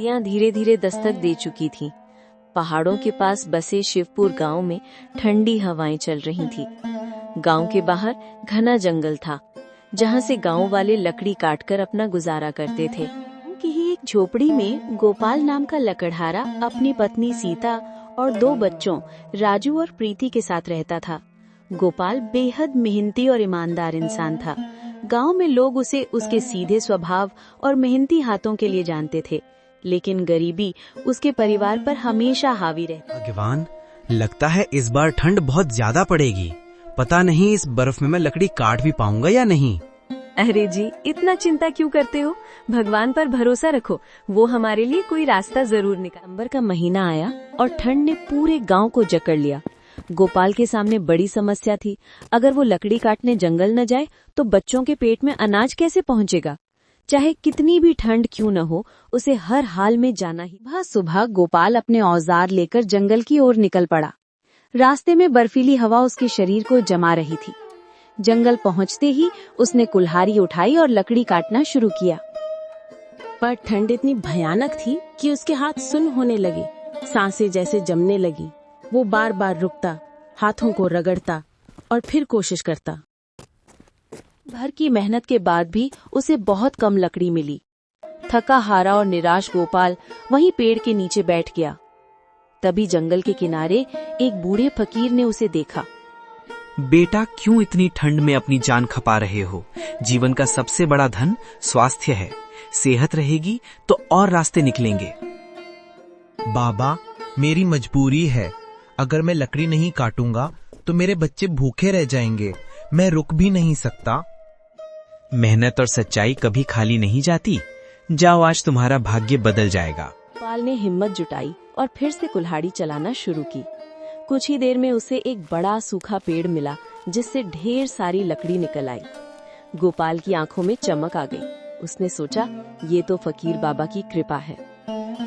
सर्दियां धीरे धीरे दस्तक दे चुकी थीं। पहाड़ों के पास बसे शिवपुर गांव में ठंडी हवाएं चल रही थी। गांव के बाहर घना जंगल था, जहां से गांव वाले लकड़ी काटकर अपना गुजारा करते थे। कि ही एक झोपड़ी में गोपाल नाम का लकड़हारा अपनी पत्नी सीता और 2 बच्चों राजू और प्रीति के साथ रहता था। गोपाल बेहद मेहनती और ईमानदार इंसान था। गांव में लोग उसे उसके सीधे स्वभाव और मेहनती हाथों के लिए जानते थे, लेकिन गरीबी उसके परिवार पर हमेशा हावी रहती। भगवान, लगता है इस बार ठंड बहुत ज्यादा पड़ेगी। पता नहीं इस बर्फ में मैं लकड़ी काट भी पाऊंगा या नहीं। अरे जी, इतना चिंता क्यों करते हो? भगवान पर भरोसा रखो, वो हमारे लिए कोई रास्ता जरूर निकाल। नवंबर का महीना आया और ठंड ने पूरे गांव को जकड़ लिया। गोपाल के सामने बड़ी समस्या थी। अगर वो लकड़ी काटने जंगल न जाए तो बच्चों के पेट में अनाज कैसे पहुंचेगा? चाहे कितनी भी ठंड क्यों न हो, उसे हर हाल में जाना ही। सुबह गोपाल अपने औजार लेकर जंगल की ओर निकल पड़ा। रास्ते में बर्फीली हवा उसके शरीर को जमा रही थी। जंगल पहुंचते ही उसने कुल्हाड़ी उठाई और लकड़ी काटना शुरू किया। पर ठंड इतनी भयानक थी कि उसके हाथ सुन्न होने लगे, सांसें जैसे जमने लगी। वो बार बार रुकता, हाथों को रगड़ता और फिर कोशिश करता। भर की मेहनत के बाद भी उसे बहुत कम लकड़ी मिली। थका हारा और निराश गोपाल वहीं पेड़ के नीचे बैठ गया। तभी जंगल के किनारे एक बूढ़े फकीर ने उसे देखा। बेटा, क्यों इतनी ठंड में अपनी जान खपा रहे हो? जीवन का सबसे बड़ा धन स्वास्थ्य है। सेहत रहेगी तो और रास्ते निकलेंगे। बाबा, मेरी मजबूरी है। अगर मैं लकड़ी नहीं काटूंगा तो मेरे बच्चे भूखे रह जाएंगे। मैं रुक भी नहीं सकता। मेहनत और सच्चाई कभी खाली नहीं जाती। जाओ, आज तुम्हारा भाग्य बदल जाएगा। गोपाल ने हिम्मत जुटाई और फिर से कुल्हाड़ी चलाना शुरू की। कुछ ही देर में उसे एक बड़ा सूखा पेड़ मिला, जिससे ढेर सारी लकड़ी निकल आई। गोपाल की आंखों में चमक आ गई। उसने सोचा, ये तो फकीर बाबा की कृपा है।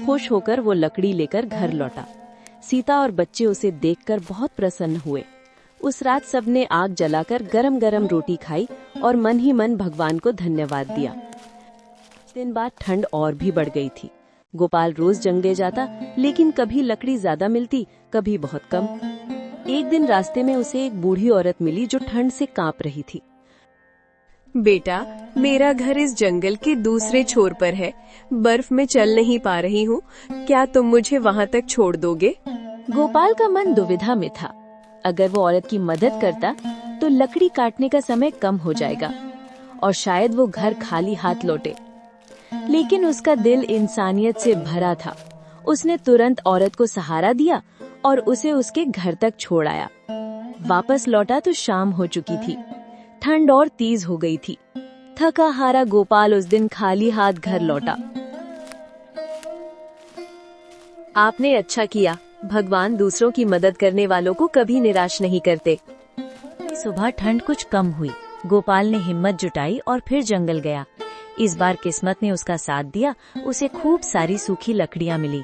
खुश होकर वो लकड़ी लेकर घर लौटा। सीता और बच्चे उसे देखकर बहुत प्रसन्न हुए। उस रात सबने आग जलाकर गरम गरम रोटी खाई और मन ही मन भगवान को धन्यवाद दिया। कुछ दिन बाद ठंड और भी बढ़ गई थी। गोपाल रोज जंगले जाता, लेकिन कभी लकड़ी ज्यादा मिलती, कभी बहुत कम। एक दिन रास्ते में उसे एक बूढ़ी औरत मिली जो ठंड से कांप रही थी। बेटा, मेरा घर इस जंगल के दूसरे छोर पर है। बर्फ में चल नहीं पा रही हूँ। क्या तुम मुझे वहाँ तक छोड़ दोगे? गोपाल का मन दुविधा में था। अगर वो औरत की मदद करता तो लकड़ी काटने का समय कम हो जाएगा और शायद वो घर खाली हाथ लौटे। लेकिन उसका दिल इंसानियत से भरा था। उसने तुरंत औरत को सहारा दिया और उसे उसके घर तक छोड़ आया। वापस लौटा तो शाम हो चुकी थी। ठंड और तेज हो गई थी। थका हारा गोपाल उस दिन खाली हाथ घर लौटा। आपने अच्छा किया। भगवान दूसरों की मदद करने वालों को कभी निराश नहीं करते। सुबह ठंड कुछ कम हुई। गोपाल ने हिम्मत जुटाई और फिर जंगल गया। इस बार किस्मत ने उसका साथ दिया। उसे खूब सारी सूखी लकड़ियां मिली।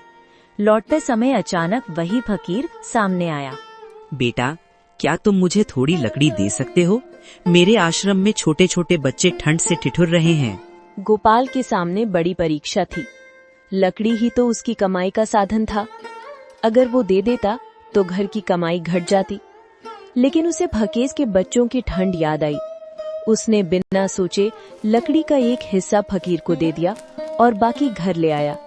लौटते समय अचानक वही फकीर सामने आया। बेटा, क्या तुम मुझे थोड़ी लकड़ी दे सकते हो? मेरे आश्रम में छोटे छोटे बच्चे ठंड से ठिठुर रहे हैं। गोपाल के सामने बड़ी परीक्षा थी। लकड़ी ही तो उसकी कमाई का साधन था। अगर वो दे देता तो घर की कमाई घट जाती। लेकिन उसे फकीर के बच्चों की ठंड याद आई। उसने बिना सोचे लकड़ी का एक हिस्सा फकीर को दे दिया और बाकी घर ले आया।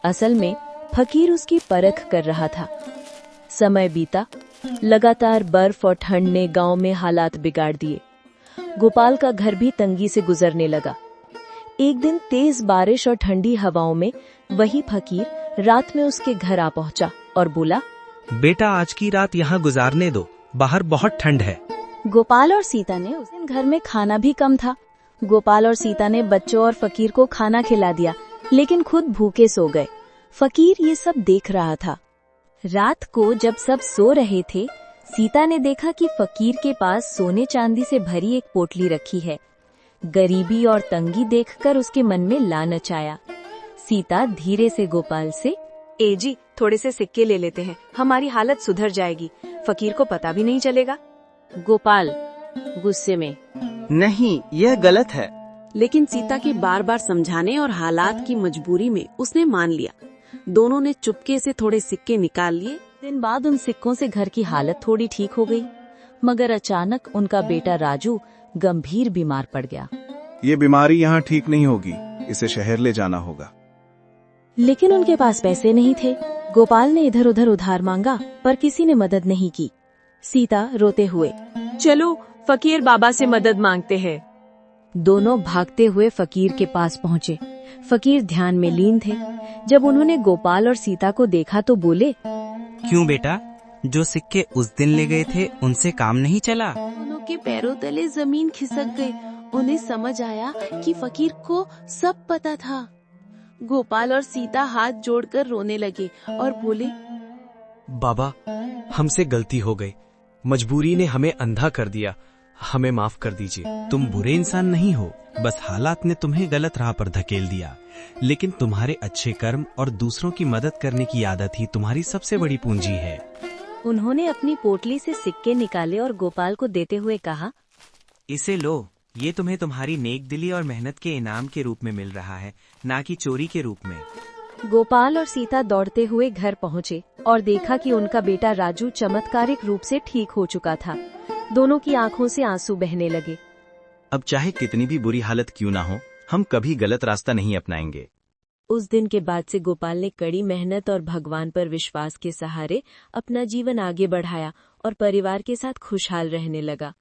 असल में फकीर उसकी परख कर रहा था। समय बीता। लगातार बर्फ और ठंड ने गांव में हालात बिगाड़ दिए। गोपाल का घर भी तंगी से गुजरने लगा। एक दिन तेज बारिश और ठंडी हवाओं में वही फकीर रात में उसके घर आ पहुंचा और बोला, बेटा, आज की रात यहाँ गुजारने दो। बाहर बहुत ठंड है। गोपाल और सीता ने उस दिन घर में खाना भी कम था। गोपाल और सीता ने बच्चों और फकीर को खाना खिला दिया, लेकिन खुद भूखे सो गए। फकीर ये सब देख रहा था। रात को जब सब सो रहे थे, सीता ने देखा कि फकीर के पास सोने चांदी से भरी एक पोटली रखी है। गरीबी और तंगी देखकर उसके मन में लालच आया। सीता धीरे से गोपाल से, ए जी, थोड़े से सिक्के ले लेते हैं, हमारी हालत सुधर जाएगी। फकीर को पता भी नहीं चलेगा। गोपाल गुस्से में, नहीं, यह गलत है। लेकिन सीता के बार बार समझाने और हालात की मजबूरी में उसने मान लिया। दोनों ने चुपके से थोड़े सिक्के निकाल लिए। दिन बाद उन सिक्कों से घर की हालत थोड़ी ठीक हो गई, मगर अचानक उनका बेटा राजू गंभीर बीमार पड़ गया। ये बीमारी यहाँ ठीक नहीं होगी, इसे शहर ले जाना होगा। लेकिन उनके पास पैसे नहीं थे। गोपाल ने इधर उधर उधार मांगा, पर किसी ने मदद नहीं की। सीता रोते हुए, चलो फकीर बाबा से मदद मांगते हैं। दोनों भागते हुए फकीर के पास पहुँचे। फकीर ध्यान में लीन थे। जब उन्होंने गोपाल और सीता को देखा तो बोले, क्यों बेटा, जो सिक्के उस दिन ले गए थे उनसे काम नहीं चला? दोनों के पैरों तले जमीन खिसक गई। उन्हें समझ आया कि फकीर को सब पता था। गोपाल और सीता हाथ जोड़कर रोने लगे और बोले, बाबा, हमसे गलती हो गई। मजबूरी ने हमें अंधा कर दिया। हमें माफ कर दीजिए। तुम बुरे इंसान नहीं हो, बस हालात ने तुम्हें गलत राह पर धकेल दिया। लेकिन तुम्हारे अच्छे कर्म और दूसरों की मदद करने की आदत ही तुम्हारी सबसे बड़ी पूंजी है। उन्होंने अपनी पोटली से सिक्के निकाले और गोपाल को देते हुए कहा, इसे लो, ये तुम्हें तुम्हारी नेक दिली और मेहनत के इनाम के रूप में मिल रहा है, ना कि चोरी के रूप में। गोपाल और सीता दौड़ते हुए घर पहुँचे और देखा कि उनका बेटा राजू चमत्कारिक रूप से ठीक हो चुका था। दोनों की आंखों से आंसू बहने लगे। अब चाहे कितनी भी बुरी हालत क्यों ना हो, हम कभी गलत रास्ता नहीं अपनाएंगे। उस दिन के बाद से गोपाल ने कड़ी मेहनत और भगवान पर विश्वास के सहारे अपना जीवन आगे बढ़ाया और परिवार के साथ खुशहाल रहने लगा।